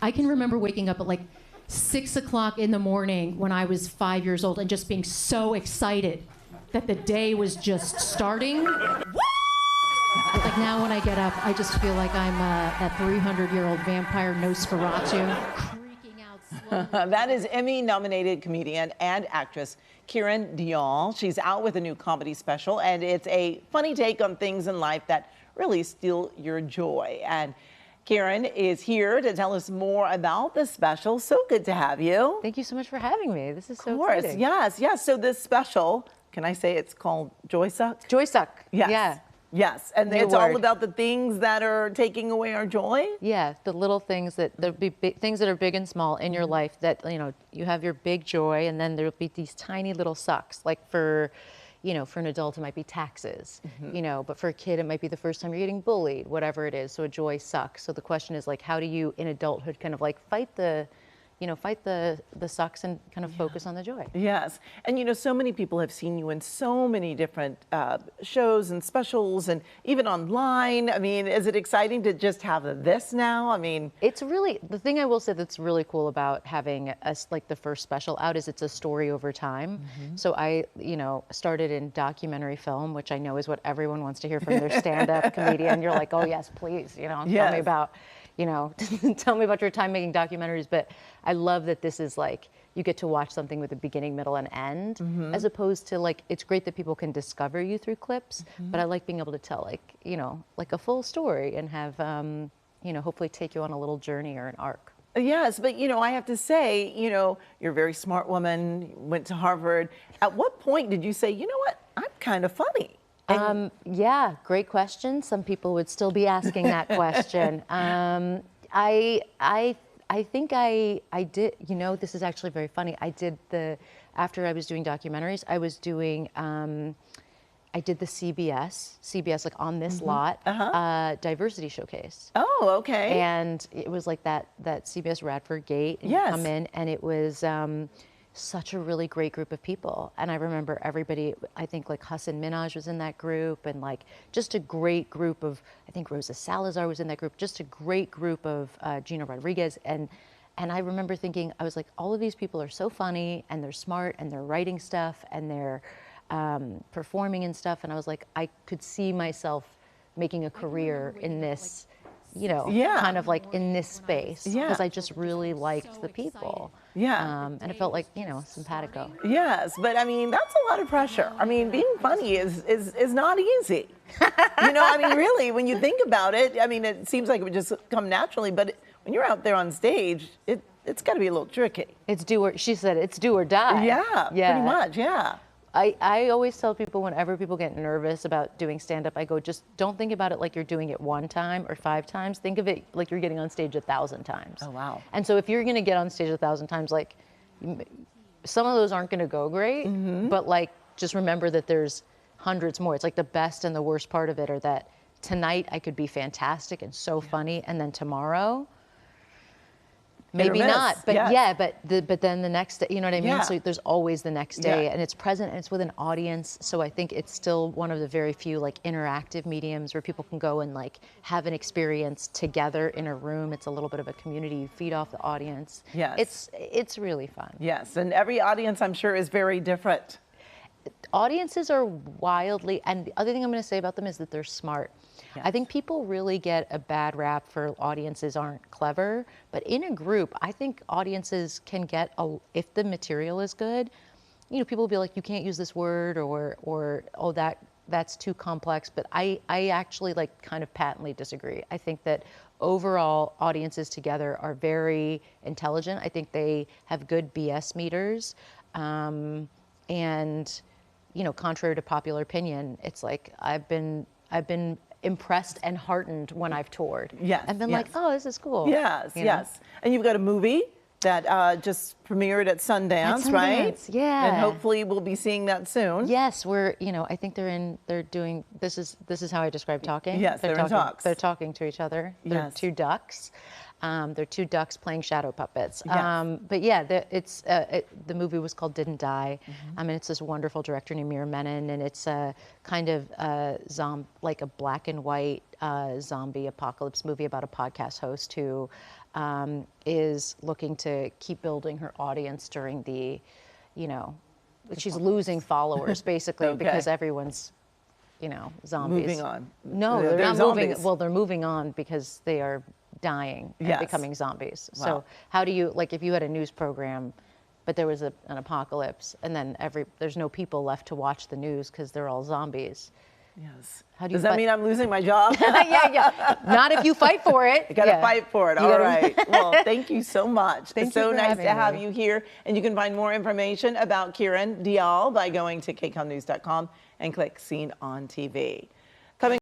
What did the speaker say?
I can remember waking up at like 6 o'clock in the morning when I was 5 years old and just being so excited that the day was just starting. Like now when I get up, I just feel like I'm that 300-year-old vampire Nosferatu creaking out slowly. That is Emmy-nominated comedian and actress Kiran Deol. She's out with a new comedy special, and it's a funny take on things in life that really steal your joy. And Kiran is here to tell us more about the special. So good to have you. Thank you so much for having me. This is so exciting. exciting. Yes. So this special, can I say it's called Joysuck? Joysuck. Yes. Yeah. Yes, and New it's word. all about the things that are taking away our joy. Yeah, the little things there'll be things that are big and small in your life that, you have your big joy, and then there'll be these tiny little sucks. Like for an adult, it might be taxes, but for a kid, it might be the first time you're getting bullied, whatever it is. So a joy suck. So the question is, like, how do you in adulthood kind of like fight the sucks and kind of focus on the joy? Yes. And so many people have seen you in so many different shows and specials and even online. I mean, is it exciting to just have this now? I mean, it's really, the thing I will say that's really cool about having us like the first special out is it's a story over time. So I, started in documentary film, which I know is what everyone wants to hear from their stand-up comedian. You're like, oh yes, please, tell me about, tell me about your time making documentaries. But I love that this is like, you get to watch something with a beginning, middle, and end, as opposed to like, it's great that people can discover you through clips, but I like being able to tell like a full story and have, hopefully take you on a little journey or an arc. Yes, but I have to say, you're a very smart woman, went to Harvard. At what point did you say, you know what, I'm kind of funny? Yeah, great question. Some people would still be asking that question. I think I did, this is actually very funny. After I was doing documentaries, I did the CBS like on this lot, diversity showcase. Oh, okay. And it was like that CBS Radford Gate. And Yes. you come in, and it was such a really great group of people. And I remember everybody, I think like Hassan Minhaj was in that group, and like just a great group of, I think Rosa Salazar was in that group, just a great group of Gina Rodriguez. And I remember thinking, I was like, all of these people are so funny, and they're smart, and they're writing stuff, and they're performing and stuff. And I was like, I could see myself making a career in this, kind of like in this space, because I just really liked the people. Yeah. And it felt like, simpatico. Yes, but I mean, that's a lot of pressure. I mean, being funny is not easy. I mean, really, when you think about it, I mean, it seems like it would just come naturally, but when you're out there on stage, it's got to be a little tricky. She said it's do or die. Yeah, pretty much, yeah. I always tell people whenever people get nervous about doing stand-up, I go, just don't think about it like you're doing it 1 time or 5 times. Think of it like you're getting on stage 1,000 times. Oh, wow. And so if you're going to get on stage 1,000 times, like some of those aren't going to go great, but like just remember that there's hundreds more. It's like the best and the worst part of it are that tonight I could be fantastic and so funny, and then tomorrow maybe not, but but then the next day, you know what I mean? So there's always the next day, and it's present, and it's with an audience. So I think it's still one of the very few like interactive mediums where people can go and like have an experience together in a room. It's a little bit of a community. You feed off the audience. Yes. It's really fun. Yes, and every audience, I'm sure, is very different. Audiences are wildly, and the other thing I'm going to say about them is that they're smart. I think people really get a bad rap for audiences aren't clever, but in a group, I think audiences can get, if the material is good, people will be like, you can't use this word, or oh, that's too complex. But I actually like kind of patently disagree. I think that overall audiences together are very intelligent. I think they have good BS meters. And, contrary to popular opinion, it's like I've been impressed and heartened when I've toured. Yes. And been like, oh, this is cool. Yes, yes. And you've got a movie that just premiered at Sundance, right? Yeah. And hopefully we'll be seeing that soon. Yes, I think they're doing, this is how I describe talking. Yes, they're in talks. They're talking to each other. They're 2 ducks. They're 2 ducks playing shadow puppets. Yes. But yeah, the movie was called Didn't Die. And it's this wonderful director named Mira Menon, and it's a kind of like a black and white zombie apocalypse movie about a podcast host who is looking to keep building her audience during the, she's losing followers basically Okay. because everyone's, zombies. Moving on. No, They're they're not zombies. moving. Well, they're moving on because they are dying and Yes. becoming zombies. Wow. So how do you, like, if you had a news program, but there was an apocalypse, and then there's no people left to watch the news because they're all zombies. Yes. How do you Does that fight- mean I'm losing my job? yeah. Not if you fight for it. I gotta fight for it. You All gotta- right. Well, thank you so much. Thank It's you so for nice having to have me. you here. And you can find more information about Kiran Deol by going to kcomnews.com and click Seen on TV.